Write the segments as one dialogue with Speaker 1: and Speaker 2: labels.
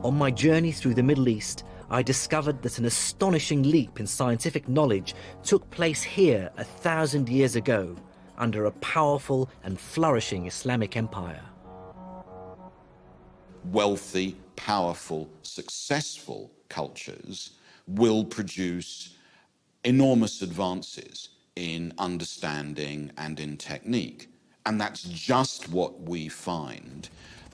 Speaker 1: On my journey through the Middle East, I discovered that an astonishing leap in scientific knowledge took place here 1,000 years ago under a powerful and flourishing Islamic empire.
Speaker 2: Wealthy, powerful, successful cultures will produce enormous advances in understanding and in technique. And that's just what we find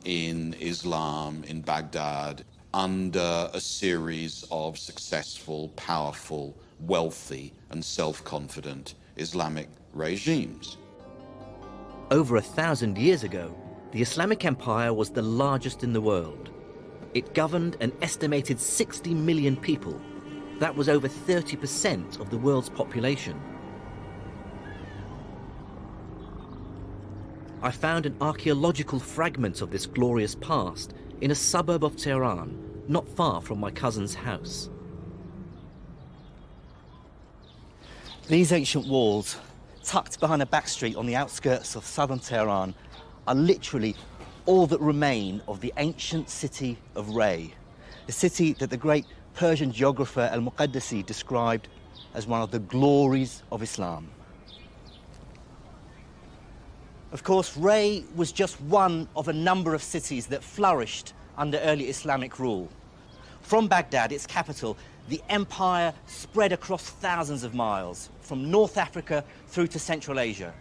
Speaker 2: in Islam, in Baghdad, under a series of successful, powerful, wealthy, and self-confident Islamic regimes.
Speaker 1: Over 1,000 years ago, the Islamic Empire was the largest in the world. It governed an estimated 60 million people. That was over 30% of the world's population. I found an archaeological fragment of this glorious past in a suburb of Tehran, not far from my cousin's house.
Speaker 3: These ancient walls, tucked behind a back street on the outskirts of southern Tehran, are literally all that remain of the ancient city of Ray, a city that the great Persian geographer Al-Muqaddasi described as one of the glories of Islam. Of course, Ray was just one of a number of cities that flourished under early Islamic rule. From Baghdad, its capital, the empire spread across thousands of miles, from North Africa through to Central Asia.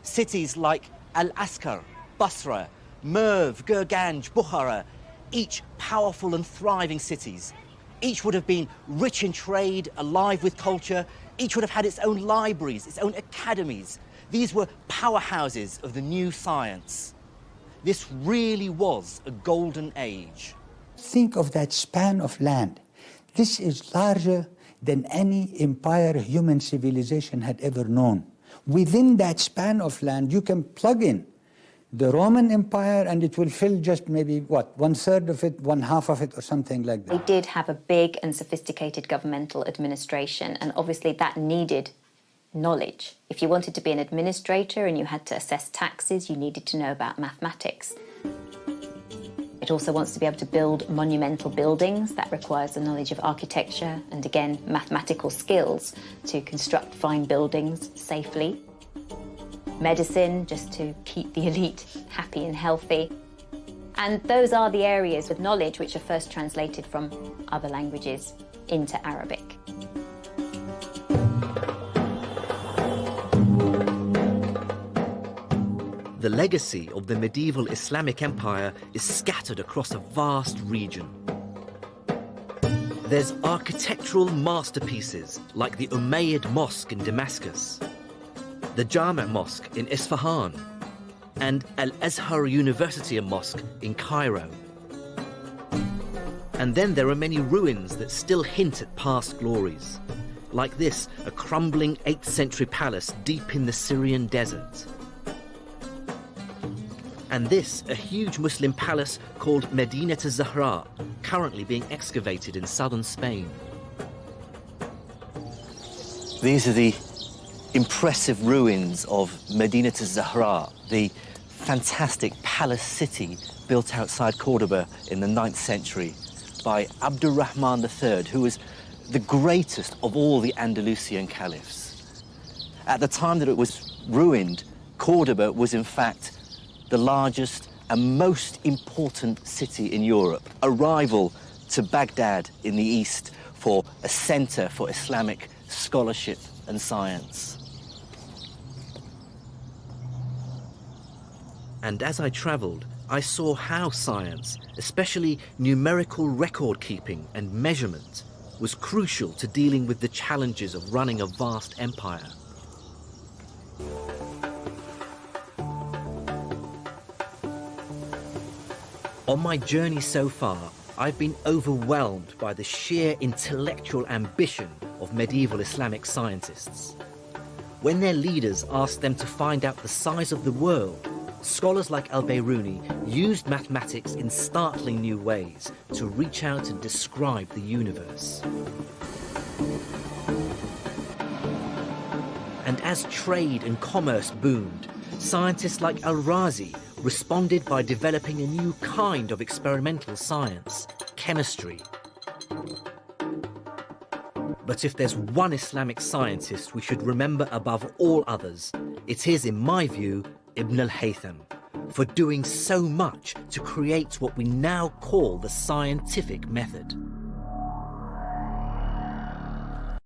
Speaker 3: Cities like Al-Askar, Basra, Merv, Gurganj, Bukhara, each powerful and thriving cities. Each would have been rich in trade, alive with culture. Each would have had its own libraries, its own academies. These were powerhouses of the new science. This really was a golden age.
Speaker 4: Think of that span of land. This is larger than any empire human civilization had ever known. Within that span of land, you can plug in the Roman Empire and it will fill just maybe, what, 1/3 of it, 1/2 of it, or something like that.
Speaker 5: They did have a big and sophisticated governmental administration, and obviously that needed knowledge. If you wanted to be an administrator and you had to assess taxes, you needed to know about mathematics. It also wants to be able to build monumental buildings. That requires the knowledge of architecture and, again, mathematical skills to construct fine buildings safely. Medicine, just to keep the elite happy and healthy. And those are the areas of knowledge which are first translated from other languages into Arabic.
Speaker 1: The legacy of the medieval Islamic Empire is scattered across a vast region. There's architectural masterpieces like the Umayyad Mosque in Damascus, the Jami' Mosque in Isfahan, and Al-Azhar University Mosque in Cairo. And then there are many ruins that still hint at past glories, like this, a crumbling 8th century palace deep in the Syrian desert. And this, a huge Muslim palace called Medinat al-Zahra, currently being excavated in southern Spain.
Speaker 3: These are the impressive ruins of Medinat al-Zahra, the fantastic palace city built outside Cordoba in the 9th century by Abdurrahman III, who was the greatest of all the Andalusian caliphs. At the time that it was ruined, Cordoba was in fact the largest and most important city in Europe, a rival to Baghdad in the east for a center for Islamic scholarship and science.
Speaker 1: And as I traveled, I saw how science, especially numerical record keeping and measurement, was crucial to dealing with the challenges of running a vast empire. On my journey so far, I've been overwhelmed by the sheer intellectual ambition of medieval Islamic scientists. When their leaders asked them to find out the size of the world, scholars like Al-Biruni used mathematics in startling new ways to reach out and describe the universe. And as trade and commerce boomed, scientists like Al-Razi responded by developing a new kind of experimental science, chemistry. But if there's one Islamic scientist we should remember above all others, it is, in my view, Ibn al-Haytham, for doing so much to create what we now call the scientific method.